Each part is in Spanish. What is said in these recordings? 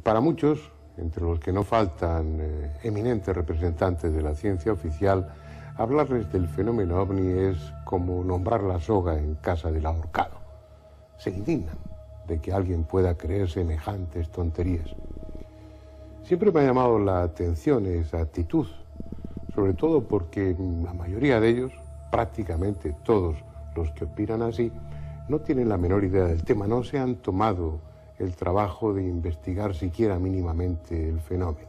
Para muchos, entre los que no faltan eminentes representantes de la ciencia oficial, hablarles del fenómeno ovni es como nombrar la soga en casa del ahorcado. Se indignan de que alguien pueda creer semejantes tonterías. Siempre me ha llamado la atención esa actitud, sobre todo porque la mayoría de ellos, prácticamente todos los que opinan así, no tienen la menor idea del tema, no se han tomado el trabajo de investigar siquiera mínimamente el fenómeno.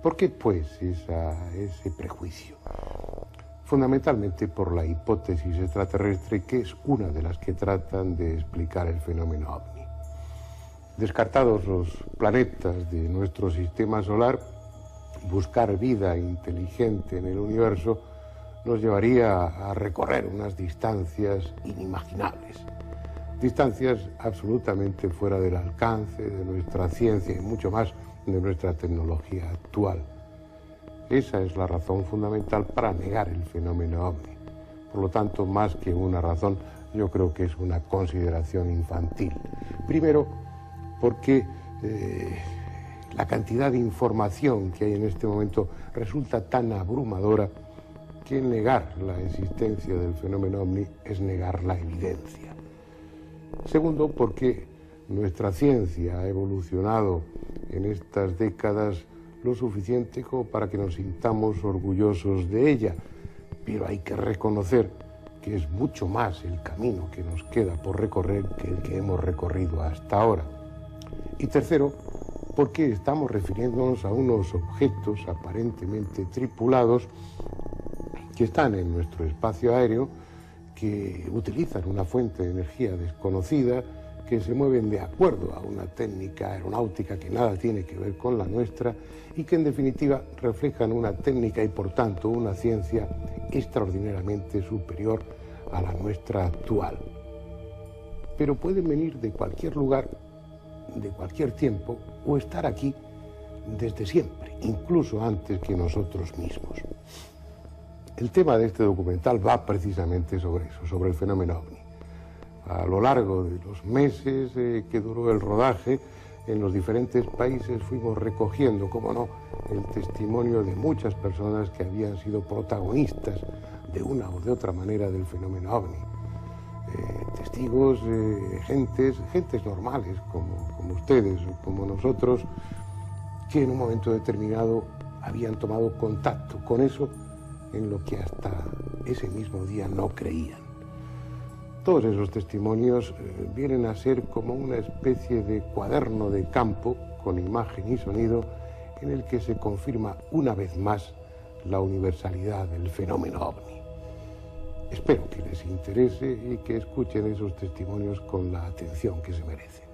¿Por qué, pues, ese prejuicio? Fundamentalmente por la hipótesis extraterrestre, que es una de las que tratan de explicar el fenómeno ovni. Descartados los planetas de nuestro sistema solar, buscar vida inteligente en el universo nos llevaría a recorrer unas distancias inimaginables. Distancias absolutamente fuera del alcance de nuestra ciencia y mucho más de nuestra tecnología actual. Esa es la razón fundamental para negar el fenómeno ovni. Por lo tanto, más que una razón, yo creo que es una consideración infantil. Primero, porque la cantidad de información que hay en este momento resulta tan abrumadora que negar la existencia del fenómeno ovni es negar la evidencia. Segundo, porque nuestra ciencia ha evolucionado en estas décadas lo suficiente como para que nos sintamos orgullosos de ella, pero hay que reconocer que es mucho más el camino que nos queda por recorrer que el que hemos recorrido hasta ahora. Y tercero, porque estamos refiriéndonos a unos objetos aparentemente tripulados que están en nuestro espacio aéreo, que utilizan una fuente de energía desconocida, que se mueven de acuerdo a una técnica aeronáutica que nada tiene que ver con la nuestra y que en definitiva reflejan una técnica y por tanto una ciencia extraordinariamente superior a la nuestra actual. Pero pueden venir de cualquier lugar, de cualquier tiempo, o estar aquí desde siempre, incluso antes que nosotros mismos. El tema de este documental va precisamente sobre eso, sobre el fenómeno ovni. A lo largo de los meses que duró el rodaje, en los diferentes países fuimos recogiendo, como no, el testimonio de muchas personas que habían sido protagonistas de una o de otra manera del fenómeno ovni. Testigos, gentes normales como ustedes o como nosotros, que en un momento determinado habían tomado contacto con eso en lo que hasta ese mismo día no creían. Todos esos testimonios vienen a ser como una especie de cuaderno de campo con imagen y sonido en el que se confirma una vez más la universalidad del fenómeno ovni. Espero que les interese y que escuchen esos testimonios con la atención que se merecen.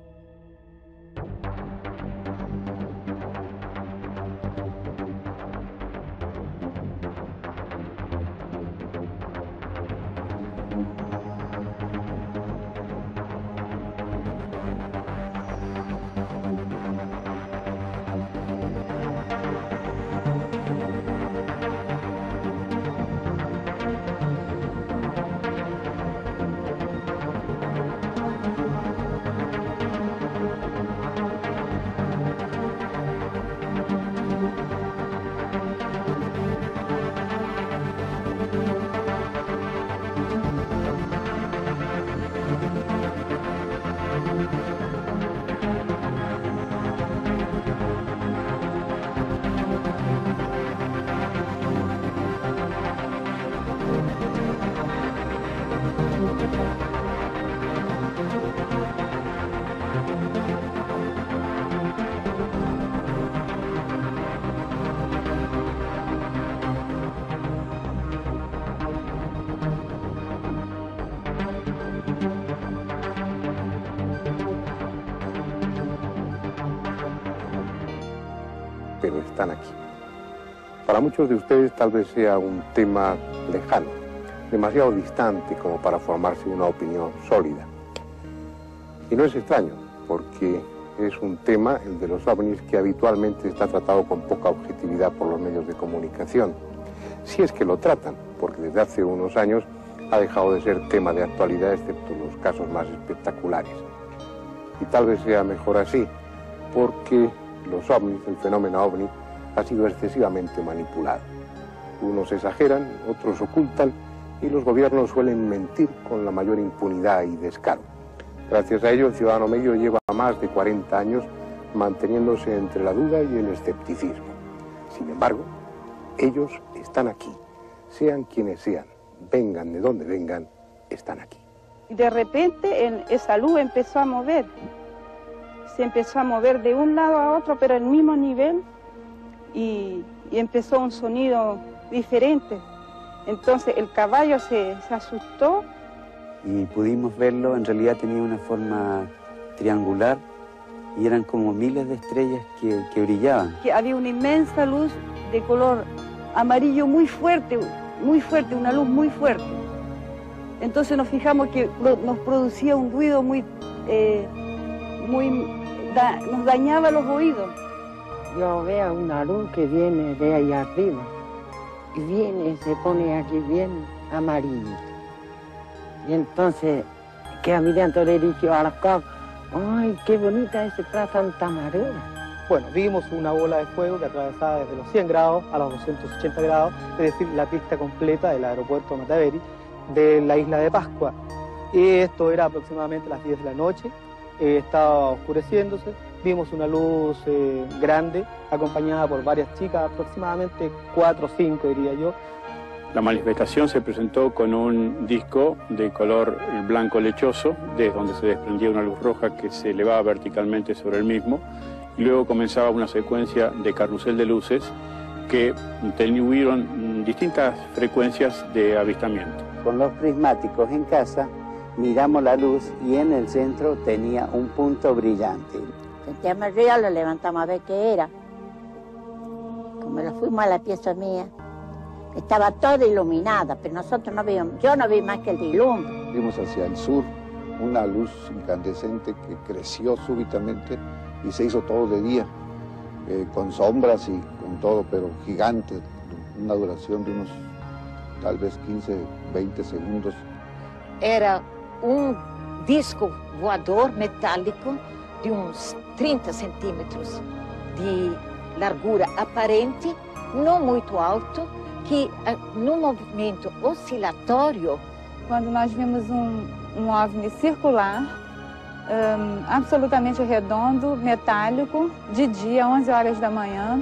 Pero están aquí. Para muchos de ustedes tal vez sea un tema lejano, demasiado distante como para formarse una opinión sólida. Y no es extraño, porque es un tema, el de los ovnis, que habitualmente está tratado con poca objetividad por los medios de comunicación. Si es que lo tratan, porque desde hace unos años ha dejado de ser tema de actualidad, excepto los casos más espectaculares. Y tal vez sea mejor así, porque los ovnis, el fenómeno ovni, ha sido excesivamente manipulado. Unos exageran, otros ocultan, y los gobiernos suelen mentir con la mayor impunidad y descaro. Gracias a ello, el ciudadano medio lleva más de 40 años manteniéndose entre la duda y el escepticismo. Sin embargo, ellos están aquí, sean quienes sean, vengan de donde vengan, están aquí. Y de repente esa luz empezó a mover, se empezó a mover de un lado a otro, pero al mismo nivel, y empezó un sonido diferente. Entonces el caballo se asustó. Y pudimos verlo, en realidad tenía una forma triangular y eran como miles de estrellas que brillaban. Que había una inmensa luz de color amarillo muy fuerte, una luz muy fuerte. Entonces nos fijamos que nos producía un ruido nos dañaba los oídos. Yo veo una luz que viene de ahí arriba y viene y se pone aquí bien amarillo. Y entonces, que a mí dentro le dije a las cosas, ¡ay, qué bonita ese plato Santa María! Bueno, vimos una bola de fuego que atravesaba desde los 100 grados a los 280 grados, es decir, la pista completa del aeropuerto Mataveri de la isla de Pascua. Y esto era aproximadamente las 10 de la noche, estaba oscureciéndose, vimos una luz grande, acompañada por varias chicas, aproximadamente 4 o 5 diría yo. La manifestación se presentó con un disco de color blanco lechoso, desde donde se desprendía una luz roja que se elevaba verticalmente sobre el mismo, y luego comenzaba una secuencia de carrusel de luces que tuvieron distintas frecuencias de avistamiento. Con los prismáticos en casa miramos la luz y en el centro tenía un punto brillante. Sentíamos el ruido, lo levantamos a ver qué era. Como lo fuimos a la pieza mía, estaba toda iluminada, pero nosotros no vimos, yo no vi más que el dilumbre. Vimos hacia el sur una luz incandescente que creció súbitamente y se hizo todo de día, con sombras y con todo, pero gigante, una duración de unos tal vez 15, 20 segundos. Era um disco voador metálico de uns 30 centímetros de largura aparente, não muito alto, que no movimento oscilatório. Quando nós vimos um OVNI circular, absolutamente redondo, metálico, de dia, 11 horas da manhã,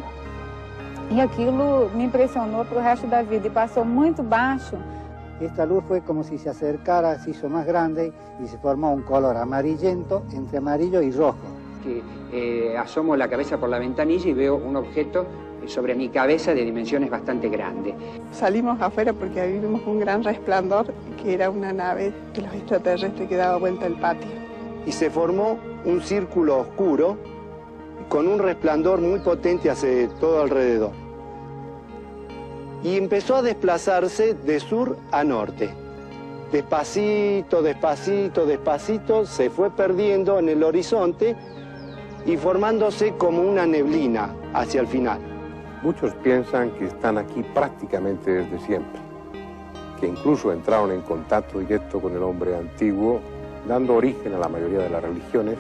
e aquilo me impressionou para o resto da vida, e passou muito baixo. Esta luz fue como si se acercara, se hizo más grande y se formó un color amarillento entre amarillo y rojo. Que asomo la cabeza por la ventanilla y veo un objeto sobre mi cabeza de dimensiones bastante grandes. Salimos afuera porque ahí vimos un gran resplandor, que era una nave de los extraterrestres que daba vuelta al patio. Y se formó un círculo oscuro con un resplandor muy potente hacia todo alrededor. Y empezó a desplazarse de sur a norte. Despacito, despacito, despacito, se fue perdiendo en el horizonte y formándose como una neblina hacia el final. Muchos piensan que están aquí prácticamente desde siempre, que incluso entraron en contacto directo con el hombre antiguo, dando origen a la mayoría de las religiones,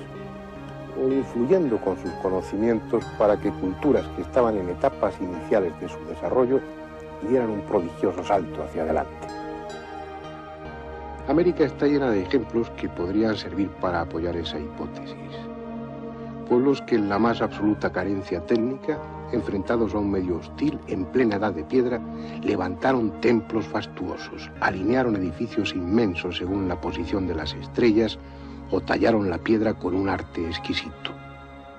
o influyendo con sus conocimientos para que culturas que estaban en etapas iniciales de su desarrollo dieran un prodigioso salto hacia adelante. América está llena de ejemplos que podrían servir para apoyar esa hipótesis. Pueblos que en la más absoluta carencia técnica, enfrentados a un medio hostil en plena edad de piedra, levantaron templos fastuosos, alinearon edificios inmensos según la posición de las estrellas o tallaron la piedra con un arte exquisito.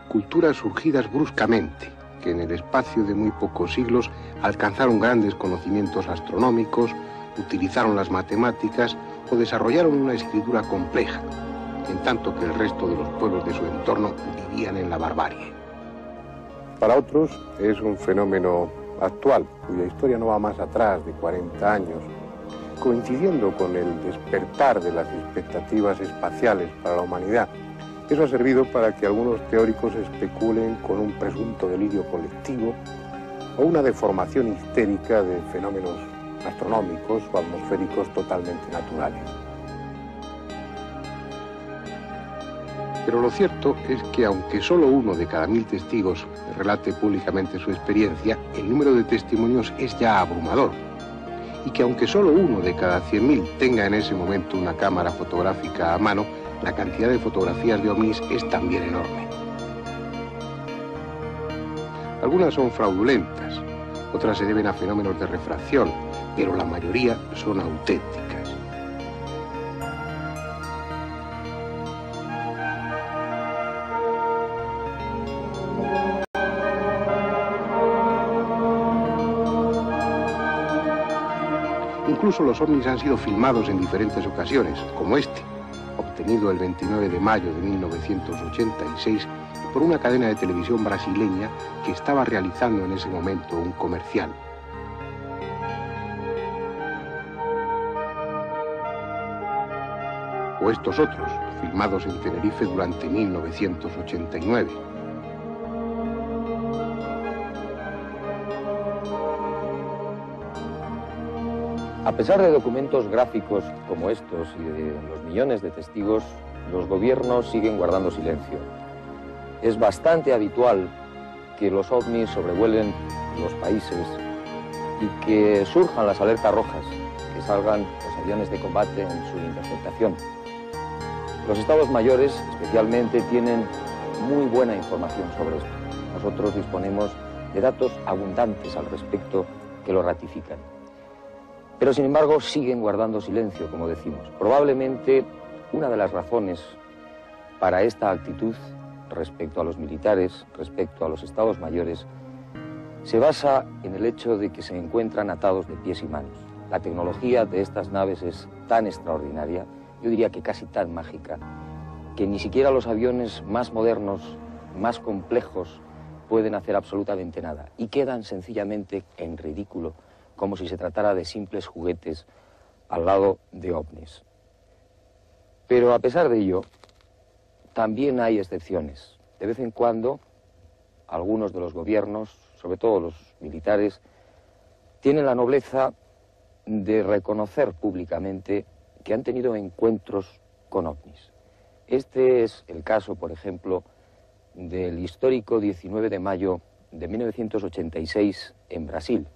Culturas surgidas bruscamente, que en el espacio de muy pocos siglos alcanzaron grandes conocimientos astronómicos, utilizaron las matemáticas o desarrollaron una escritura compleja, en tanto que el resto de los pueblos de su entorno vivían en la barbarie. Para otros es un fenómeno actual, cuya historia no va más atrás de 40 años, coincidiendo con el despertar de las expectativas espaciales para la humanidad. Eso ha servido para que algunos teóricos especulen con un presunto delirio colectivo o una deformación histérica de fenómenos astronómicos o atmosféricos totalmente naturales. Pero lo cierto es que aunque solo uno de cada 1000 testigos relate públicamente su experiencia, el número de testimonios es ya abrumador. Y que aunque solo uno de cada 100.000 tenga en ese momento una cámara fotográfica a mano, la cantidad de fotografías de ovnis es también enorme. Algunas son fraudulentas, otras se deben a fenómenos de refracción, pero la mayoría son auténticas. Incluso los ovnis han sido filmados en diferentes ocasiones, como este, obtenido el 29 de mayo de 1986 por una cadena de televisión brasileña que estaba realizando en ese momento un comercial. O estos otros, filmados en Tenerife durante 1989. A pesar de documentos gráficos como estos y de los millones de testigos, los gobiernos siguen guardando silencio. Es bastante habitual que los ovnis sobrevuelen los países y que surjan las alertas rojas, que salgan los aviones de combate en su interceptación. Los estados mayores, especialmente, tienen muy buena información sobre esto. Nosotros disponemos de datos abundantes al respecto que lo ratifican. Pero, sin embargo, siguen guardando silencio, como decimos. Probablemente una de las razones para esta actitud respecto a los militares, respecto a los estados mayores, se basa en el hecho de que se encuentran atados de pies y manos. La tecnología de estas naves es tan extraordinaria, yo diría que casi tan mágica, que ni siquiera los aviones más modernos, más complejos, pueden hacer absolutamente nada y quedan sencillamente en ridículo, como si se tratara de simples juguetes al lado de ovnis. Pero a pesar de ello, también hay excepciones. De vez en cuando, algunos de los gobiernos, sobre todo los militares, tienen la nobleza de reconocer públicamente que han tenido encuentros con ovnis. Este es el caso, por ejemplo, del histórico 19 de mayo de 1986 en Brasil,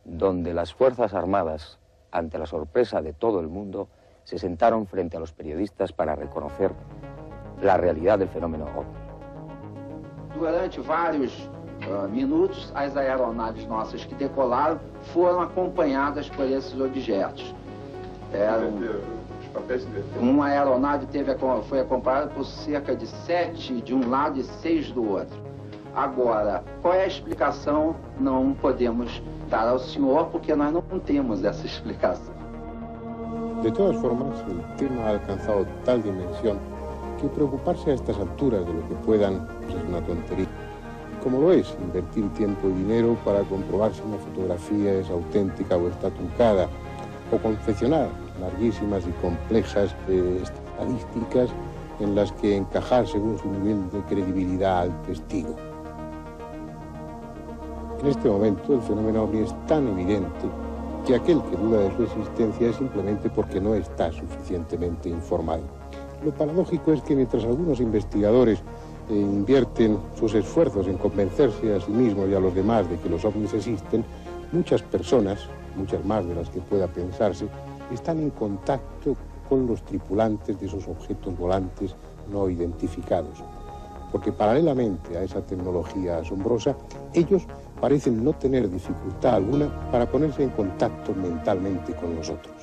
donde las Fuerzas Armadas, ante la sorpresa de todo el mundo, se sentaron frente a los periodistas para reconocer la realidad del fenómeno OVNI. Durante vários minutos, as aeronaves nossas que decolaram foram acompanhadas por esses objetos. Uma aeronave foi acompanhada por cerca de 7 de um lado e 6 do outro. Agora, qual é a explicação? Não podemos dar ao senhor, porque nós não temos essa explicação. De todas formas, el tema ha alcanzado tal dimensión que preocuparse a estas alturas de lo que puedan pues es una tontería. Como lo es invertir tiempo y dinero para comprobar si una fotografía es auténtica o está trucada, o confeccionar larguísimas y complejas estadísticas en las que encajar según su nivel de credibilidad al testigo. En este momento el fenómeno OVNI es tan evidente que aquel que duda de su existencia es simplemente porque no está suficientemente informado. Lo paradójico es que mientras algunos investigadores invierten sus esfuerzos en convencerse a sí mismos y a los demás de que los ovnis existen, muchas personas, muchas más de las que pueda pensarse, están en contacto con los tripulantes de esos objetos volantes no identificados. Porque paralelamente a esa tecnología asombrosa, ellos parecen no tener dificultad alguna para ponerse en contacto mentalmente con nosotros.